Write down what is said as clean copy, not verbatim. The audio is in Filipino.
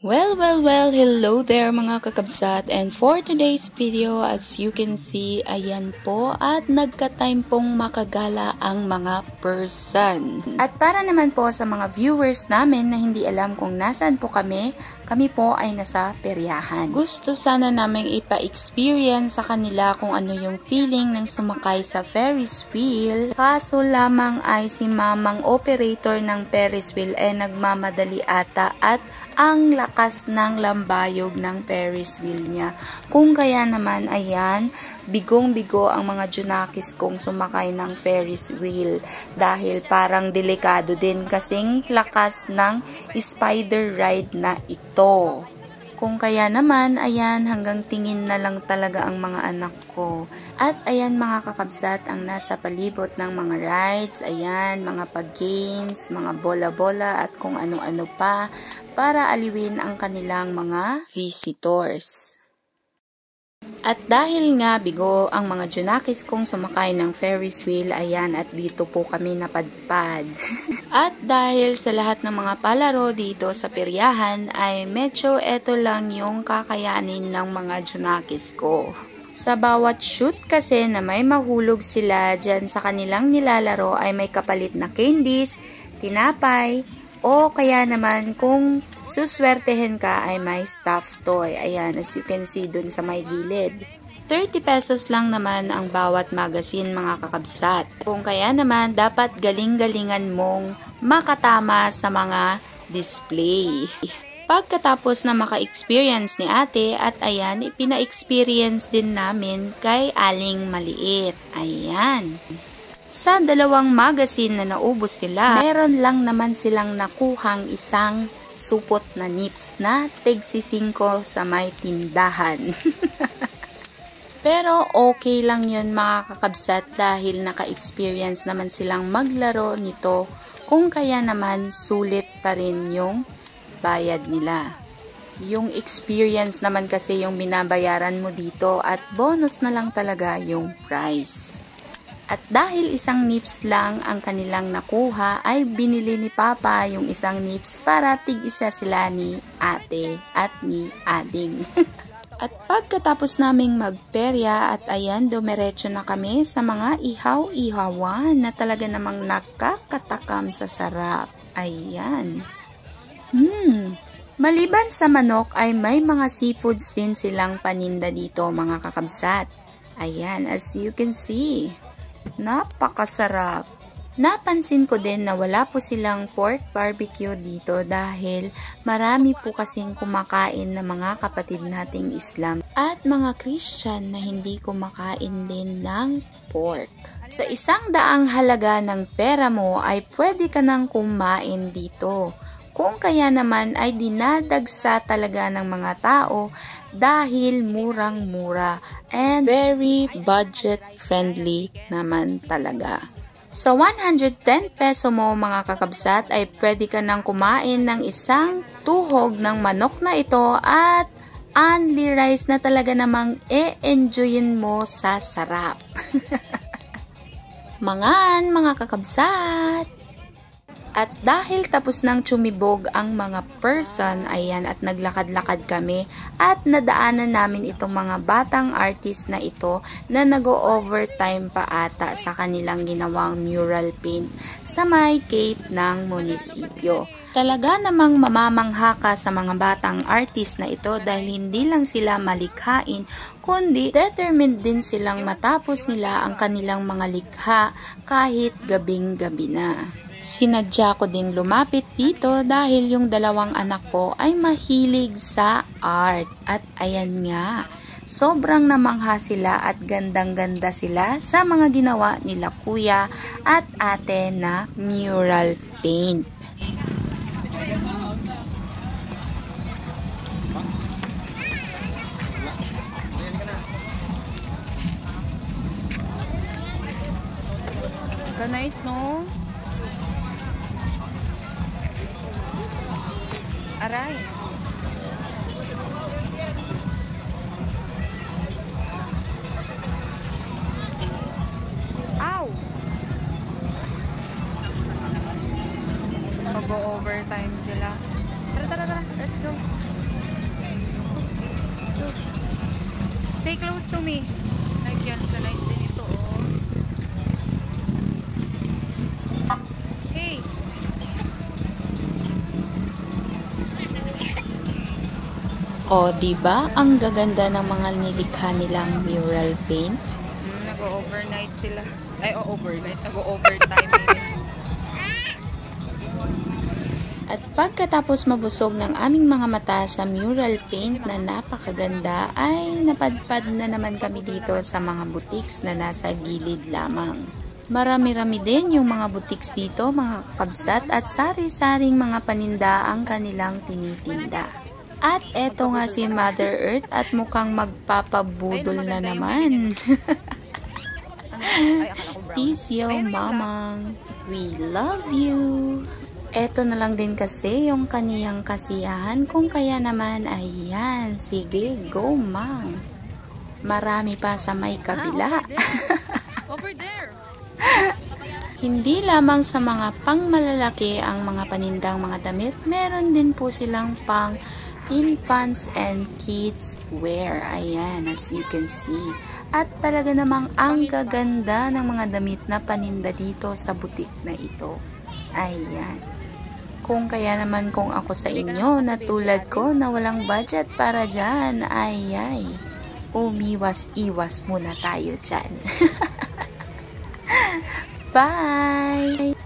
Well, hello there mga kakabsat, and for today's video, as you can see, ayan po at nagka-time pong makagala ang mga person. At para naman po sa mga viewers namin na hindi alam kung nasaan po kami po ay nasa peryahan. Gusto sana naming ipa-experience sa kanila kung ano yung feeling ng sumakay sa Ferris wheel. Kaso lamang ay si mamang operator ng Ferris wheel ay nagmamadali ata at ang lakas ng lambayog ng Ferris wheel niya. Kung kaya naman, ayan, bigong-bigo ang mga junakis kong sumakay ng Ferris wheel dahil parang delikado din kasing lakas ng spider ride na ito. Kung kaya naman, ayan, hanggang tingin na lang talaga ang mga anak ko. At ayan mga kakabsat, ang nasa palibot ng mga rides, ayan, mga pag-games, mga bola-bola at kung ano-ano pa para aliwin ang kanilang mga visitors. At dahil nga bigo ang mga junakis kong sumakay ng Ferris wheel, ayan, at dito po kami napadpad. At dahil sa lahat ng mga palaro dito sa peryahan ay medyo eto lang yung kakayanin ng mga junakis ko. Sa bawat shoot kasi na may mahulog sila dyan sa kanilang nilalaro ay may kapalit na candies, tinapay, o kaya naman kung suswertehin ka ay may stuffed toy. Ayan, as you can see dun sa may gilid. 30 pesos lang naman ang bawat magazine mga kakabsat. Kung kaya naman, dapat galing-galingan mong makatama sa mga display. Pagkatapos na maka-experience ni ate at ayan, ipina-experience din namin kay Aling Maliit. Ayan. Sa dalawang magazine na naubos nila, meron lang naman silang nakuhang isang supot na nips na tig-5 sa may tindahan. Pero okay lang yun mga kakabsat dahil naka-experience naman silang maglaro nito, kung kaya naman sulit pa rin yung bayad nila. Yung experience naman kasi yung binabayaran mo dito at bonus na lang talaga yung price. At dahil isang nips lang ang kanilang nakuha, ay binili ni Papa yung isang nips para tig-isa sila ni ate at ni ading. At pagkatapos naming magperya at ayan, dumiretso na kami sa mga ihaw-ihawan na talaga namang nakakatakam sa sarap. Ayan. Maliban sa manok ay may mga seafoods din silang paninda dito mga kakabsat. Ayan, as you can see. Napakasarap. Napansin ko din na wala po silang pork barbecue dito dahil marami po kasing kumakain na mga kapatid nating Islam at mga Christian na hindi kumakain din ng pork. Sa 100 halaga ng pera mo ay pwede ka nang kumain dito. Kung kaya naman ay dinadagsa talaga ng mga tao dahil murang-mura and very budget-friendly naman talaga. Sa 110 peso mo mga kakabsat ay pwede ka nang kumain ng isang tuhog ng manok na ito at only rice na talaga namang e-enjoyin mo sa sarap. Mga kakabsat! At dahil tapos nang tsumibog ang mga person, ayan, at naglakad-lakad kami at nadaanan namin itong mga batang artist na ito na nag-overtime pa ata sa kanilang ginawang mural paint sa may gate ng munisipyo. Talaga namang mamamangha ka sa mga batang artist na ito dahil hindi lang sila malikhain, kundi determined din silang matapos nila ang kanilang mga likha kahit gabing-gabi na. Sinadya ko ding lumapit dito dahil yung dalawang anak ko ay mahilig sa art. At ayan nga, sobrang namangha sila at gandang-ganda sila sa mga ginawa nila kuya at ate na mural paint. Nice, no? Aray. Ow! Mag-overtime sila. Tara, let's go. Stay close to me. Nag-cancelize din ito, oh. Hey! O, diba? Ang gaganda ng mga nilikha nilang mural paint. Nag-overnight sila. Ay, overnight. Nag-overtime. At pagkatapos mabusog ng aming mga mata sa mural paint na napakaganda, ay napadpad na naman kami dito sa mga boutiques na nasa gilid lamang. Marami-rami din yung mga boutiques dito, mga kakabsat, at sari-saring mga paninda ang kanilang tinitinda. At eto nga si Mother Earth at mukhang magpapabudol na naman. Peace yo, mamang. We love you. Eto na lang din kasi yung kaniyang kasiyahan, kung kaya naman, ayan, sige, go mang. Marami pa sa may kabila. Over there. Hindi lamang sa mga pangmalalaki ang mga panindang mga damit, meron din po silang pang infants and kids wear. Ayan, as you can see. At talaga namang ang gaganda ng mga damit na paninda dito sa butik na ito. Ayan. Kung kaya naman kung ako sa inyo na tulad ko na walang budget para dyan, ay umiwas-iwas muna tayo dyan. Bye!